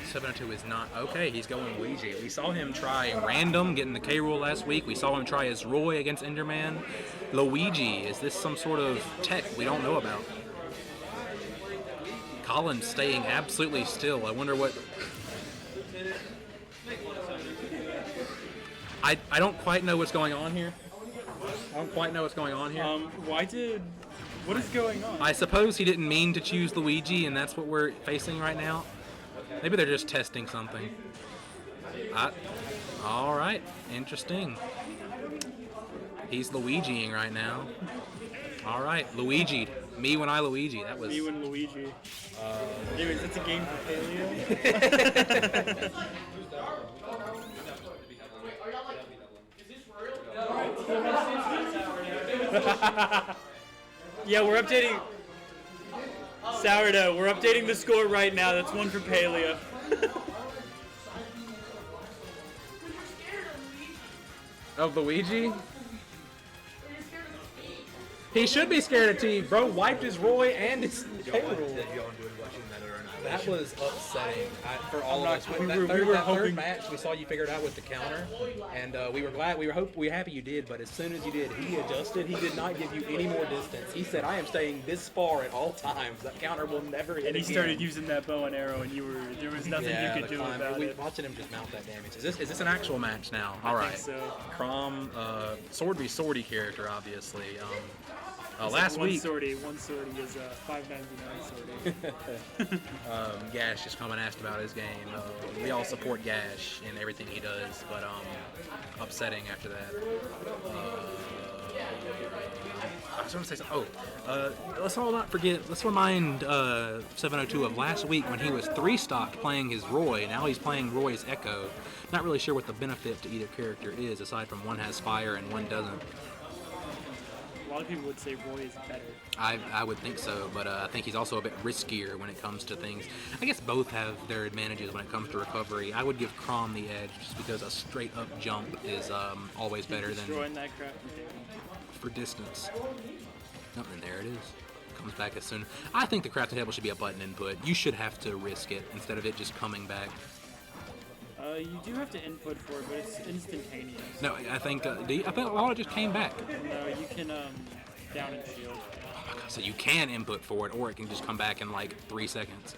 702 is not okay. He's going Luigi. We saw him try random, getting the K rule last week. We saw him try as Roy against Enderman. Luigi, is this some sort of tech we don't know about? Colin's staying absolutely still. I wonder what. I don't quite know what's going on here. What is going on? I suppose he didn't mean to choose Luigi, and that's what we're facing right now. Maybe they're just testing something. All right, interesting. He's Luigiing right now. All right, Luigi. Me when I Luigi. That was me when Luigi. Anyways, it's a game for Paleo. Yeah, we're updating Sourdough. We're updating the score right now. That's one for Paleo. Of Luigi? He should be scared of T. Bro wiped his Roy and his payroll. That was upsetting for all of us. That third match, we saw you figured out with the counter, and we were glad. We were happy you did. But as soon as you did, he adjusted. He did not give you any more distance. He said, "I am staying this far at all times. That counter will never hit." And he started using that bow and arrow, and there was nothing you could do about it. Watching him just mount that damage. Is this an actual match now? All right. I think so. Chrom, sword v swordy character, obviously. Last week, one sortie is $5.99 sortie. Gash just come and asked about his game. We all support Gash in everything he does, but upsetting after that. I was going to say something. Let's all not forget. Let's remind 702 of last week when he was 3-stocked playing his Roy. Now he's playing Roy's Echo. Not really sure what the benefit to either character is, aside from one has fire and one doesn't. A lot of people would say Roy is better. I would think so, but I think he's also a bit riskier when it comes to things. I guess both have their advantages when it comes to recovery. I would give Chrom the edge just because a straight-up jump is always better than destroying that crap for distance. Oh, and there it is. Comes back as soon. I think the crafting table should be a button input. You should have to risk it instead of it just coming back. You do have to input for it, but it's instantaneous. No, I think a lot of it just came back. No, you can down and shield. Oh my god! So you can input for it, or it can just come back in like 3 seconds.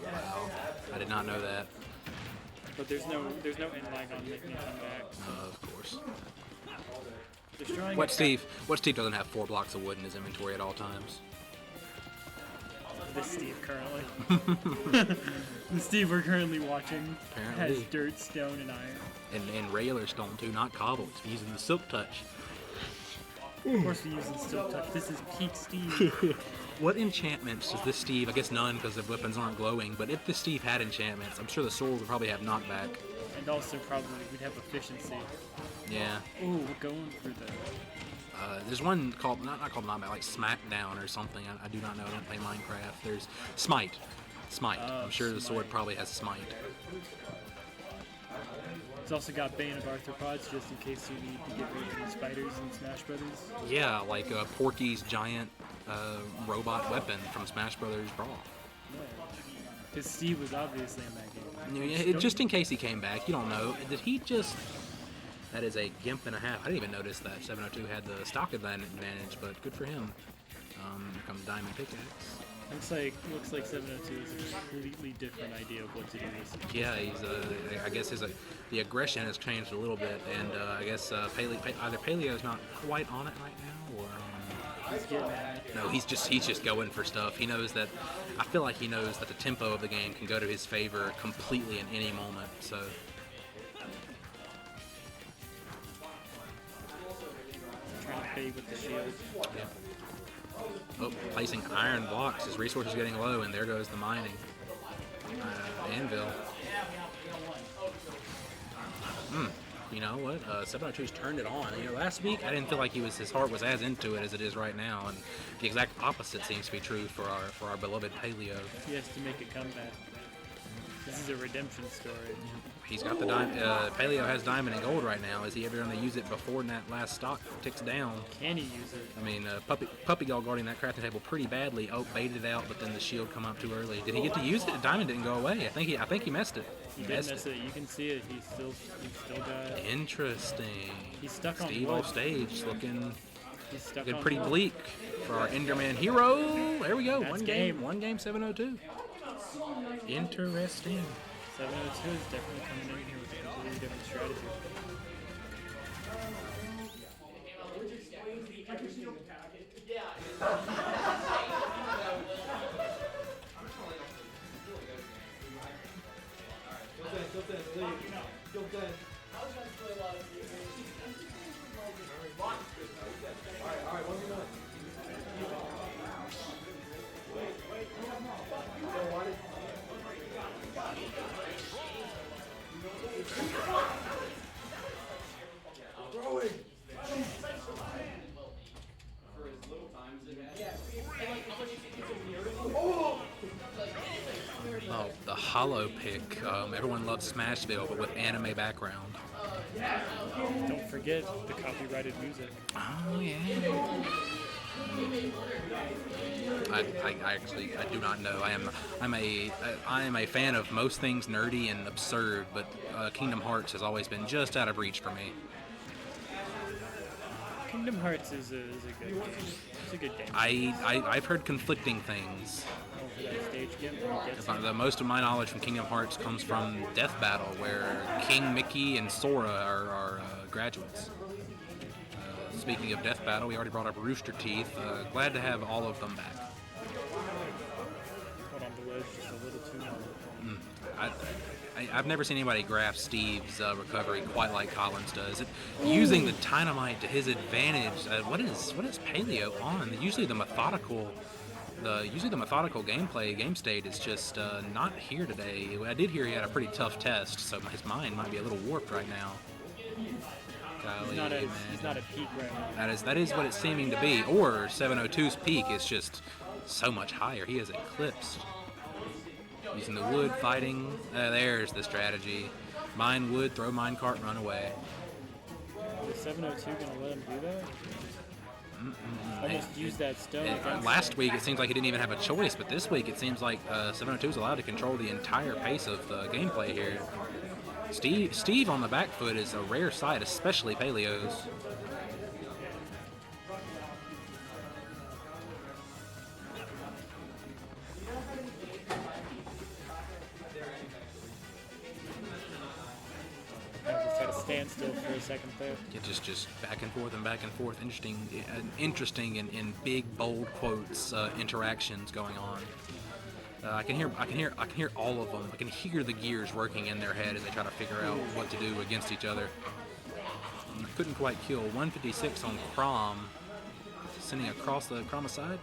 Wow, I did not know that. But there's no end lag on making it come back. Of course. What Steve doesn't have 4 blocks of wood in his inventory at all times? This Steve currently. The Steve we're currently watching Apparently. has dirt, stone, and iron. And regular stone too, not cobble. He's using the silk touch. Of course we're using silk touch. This is peak Steve. What enchantments does this Steve? I guess none because the weapons aren't glowing. But if the Steve had enchantments, I'm sure the sword would probably have knockback. And also probably we'd have efficiency. Yeah. Ooh, we're going for the. There's one called not called knockback, like Smackdown or something. I do not know. I don't play Minecraft. There's Smite. I'm sure the sword probably has Smite. It's also got Bane of Arthropods just in case you need to get rid of any spiders in Smash Brothers. Yeah, like Porky's giant robot weapon from Smash Brothers Brawl. Because Steve was obviously in that game. Yeah, just in case he came back, you don't know. Did he just... That is a gimp and a half. I didn't even notice that 702 had the stock advantage, but good for him. Here comes Diamond Pickaxe. Looks like 702 is a completely different idea of what to do this. Yeah, he's. I guess the aggression has changed a little bit, and I guess either Paleo's not quite on it right now, or he's getting at it. No, he's just going for stuff. He knows that. I feel like he knows that the tempo of the game can go to his favor completely in any moment. So. Trying to bait with the shield. Yeah. Oh, placing iron blocks. His resources are getting low, and there goes the mining. Anvil. You know what? 702's turned it on. You know, last week I didn't feel like his heart was as into it as it is right now, and the exact opposite seems to be true for our beloved Paleo. He has to make a comeback. This is a redemption story. He's got the Paleo has diamond and gold right now. Is he ever going to use it before that last stock ticks down? Can he use it? I mean, Puppy Gall guarding that crafting table pretty badly. Oh, baited out, but then the shield come up too early. Did he get to use it? The diamond didn't go away. I think he messed it. He did miss it. You can see it. He's still got. Interesting. He's stuck on Steve wood. off stage looking on pretty wood. bleak for our Enderman hero. There we go. That's One game, 702. Interesting. 702 is definitely coming in here with a completely different strategy. Oh, the hollow pick. Everyone loves Smashville, but with anime background. Don't forget the copyrighted music. Oh yeah. I do not know. I am a fan of most things nerdy and absurd, but Kingdom Hearts has always been just out of reach for me. Kingdom Hearts is a good game. It's a good game. I've heard conflicting things. For that stage game, Most of my knowledge from Kingdom Hearts comes from Death Battle, where King Mickey and Sora are graduates. Speaking of Death Battle, we already brought up Rooster Teeth. Glad to have all of them back. Hold on the ledge just a little too long. I've never seen anybody graph Steve's recovery quite like Collins does. Using the dynamite to his advantage. What is Paleo on? Usually the methodical gameplay game state is just not here today. I did hear he had a pretty tough test, so his mind might be a little warped right now. Golly, he's not at peak right now. That is what it's seeming to be. Or 702's peak is just so much higher. He is eclipsed. Using the wood, fighting. There's the strategy. Mine wood, throw minecart, run away. Is 702 gonna let him do that? Almost use that stone. Last week it seems like he didn't even have a choice, but this week it seems like 702 is allowed to control the entire pace of the gameplay here. Steve on the back foot is a rare sight, especially Paleo's. Stand still for a second there. Yeah, just back and forth. Interesting and big bold quotes, interactions going on. I can hear all of them. I can hear the gears working in their head as they try to figure out what to do against each other. Couldn't quite kill. 156 on Chrom, sending across the Chrom side.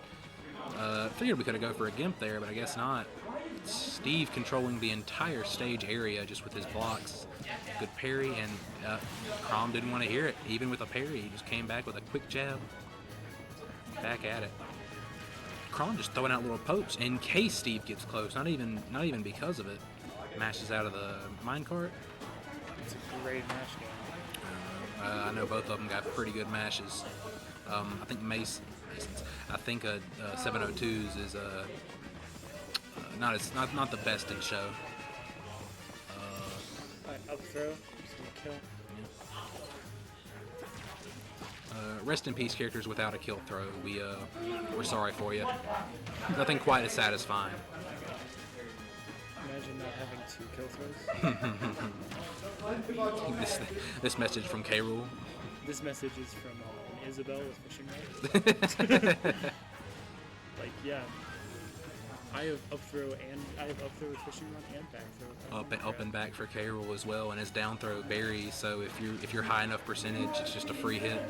Figured we could have go for a gimp there, but I guess not. Steve controlling the entire stage area just with his blocks. Good parry, and Chrom didn't want to hear it. Even with a parry, he just came back with a quick jab. Back at it. Chrom just throwing out little pokes in case Steve gets close. Not even because of it. Mashes out of the minecart. It's a great mash game. I know both of them got pretty good mashes. I think Mason's. I think 702's is not the best in show. Up throw, just gonna kill. Rest in peace, characters without a kill throw. We're sorry for you. Nothing quite as satisfying. Imagine not having 2 kill throws. This message from K. Rool. This message is from Isabel with fishing rods. Like, yeah. I have up throw with fishing rod and back throw. Up and back for K. Rool as well, and his down throw buries. So if you're high enough percentage, it's just a free hit,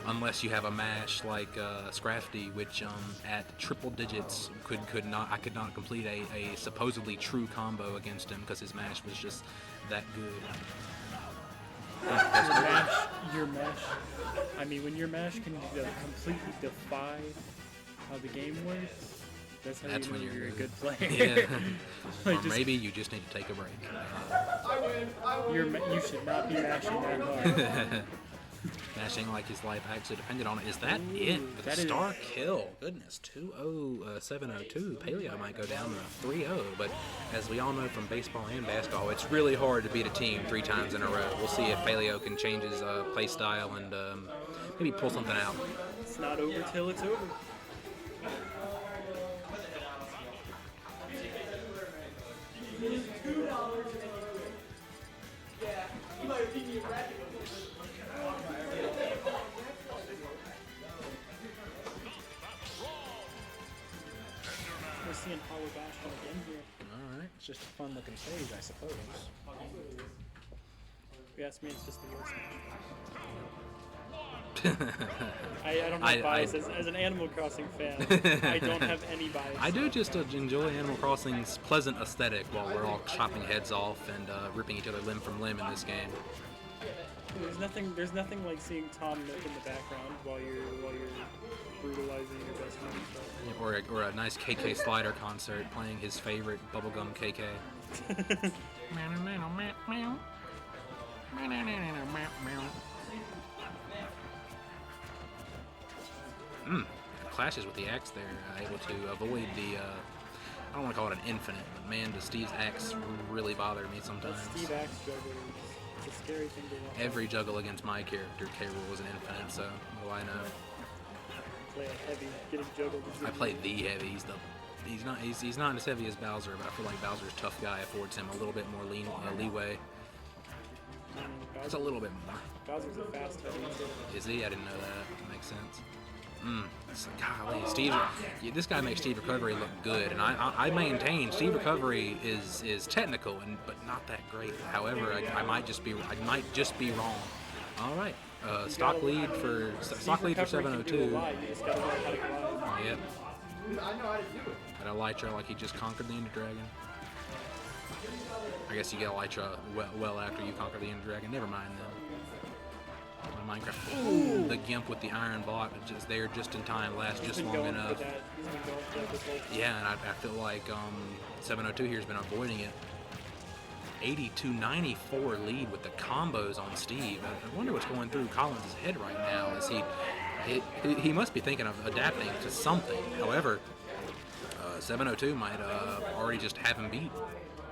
unless you have a mash like Scrafty, which at triple digits could not complete a supposedly true combo against him because his mash was just that good. Your mash. I mean, when your mash can completely defy how the game works, That's how That's you know when you're a good player. Yeah. Like Or maybe you just need to take a break. you should not be mashing that hard. Mashing like his life actually depended on it. Is that it? With a star kill. Goodness, 2-0, 7-0-2. Paleo might go down to 3-0, but as we all know from baseball and basketball, it's really hard to beat a team 3 times in a row. We'll see if Paleo can change his play style and maybe pull something out. It's not over till it's over. We're seeing Hollow Bash again here. Alright, it's just a fun looking stage, I suppose. If you ask me, it's just the worst match. I don't have bias. As an Animal Crossing fan, I don't have any bias. I do just enjoy Animal Crossing's pleasant aesthetic while we're all chopping heads off and ripping each other limb from limb in this game. There's nothing like seeing Tom Nook in the background while you're brutalizing your best friend. Or a nice KK Slider concert playing his favorite bubblegum KK. Clashes with the axe there, able to avoid the, I don't want to call it an infinite, but man, does Steve's axe really bother me sometimes. Steve axe juggle is a scary thing to watch. Every juggle against my character, K-Rool was an infinite, so what do I know? Play a heavy, getting juggled. I play the heavy. He's not as heavy as Bowser, but I feel like Bowser's tough guy affords him a little bit more leeway. It's a little bit more. Bowser's a fast heavy too. Is he? I didn't know that. That makes sense. Golly, Steve. This guy makes Steve Recovery look good, and I maintain Steve Recovery is technical but not that great. However, I might just be wrong. All right, stock lead for 702. Yep. Got Elytra like he just conquered the Ender Dragon. I guess you get Elytra well after you conquer the Ender Dragon. Never mind then. Minecraft. Ooh, the Gimp with the iron block just there just in time, lasts just long enough. Yeah, and I feel like 702 here has been avoiding it. 82-94 lead with the combos on Steve. I wonder what's going through Collins' head right now. Is he must be thinking of adapting to something. However, 702 might already just have him beat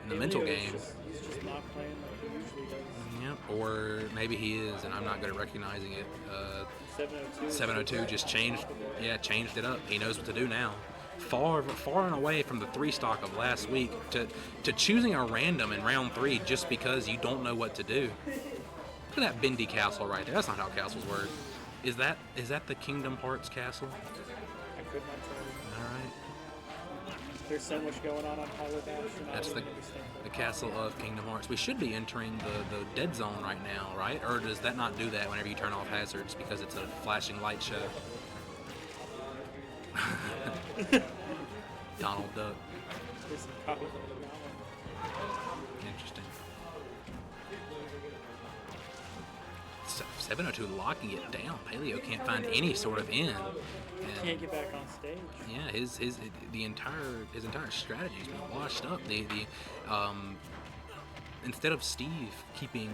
in the mental game. He's just not playing like he usually does. Yep, or maybe he is, and I'm not good at recognizing it. 702 just changed it up. He knows what to do now. Far and away from the 3 stock of last week to choosing a random in round 3 just because you don't know what to do. Look at that bendy castle right there. That's not how castles work. Is that the Kingdom Hearts castle? I could not tell you. All right. There's so much going on Hollow Bash. That's the castle of Kingdom Hearts. We should be entering the dead zone right now, right? Or does that not do that whenever you turn off hazards because it's a flashing light show? Donald Duck. Interesting. 702 locking it down. Paleo can't find any sort of end. Can't get back on stage. Yeah, his entire strategy's been washed up. Instead of Steve keeping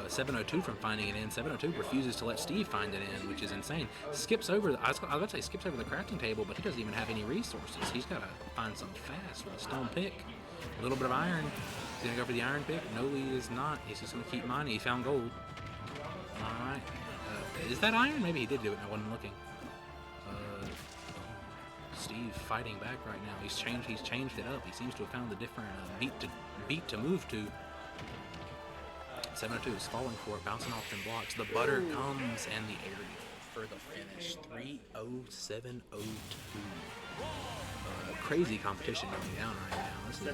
702 from finding it in, 702 refuses to let Steve find it in, which is insane. Skips over. I was about to say skips over the crafting table, but he doesn't even have any resources. He's got to find something fast with a stone pick, a little bit of iron. He's gonna go for the iron pick. No, he is not. He's just gonna keep mining. He found gold. All right. Is that iron? Maybe he did do it. And I wasn't looking. Steve fighting back right now. He's changed it up. He seems to have found a different beat to move to. 702 is falling for it, bouncing off them blocks. The butter comes and the area for the finish. 30702. Crazy competition going down right now. This is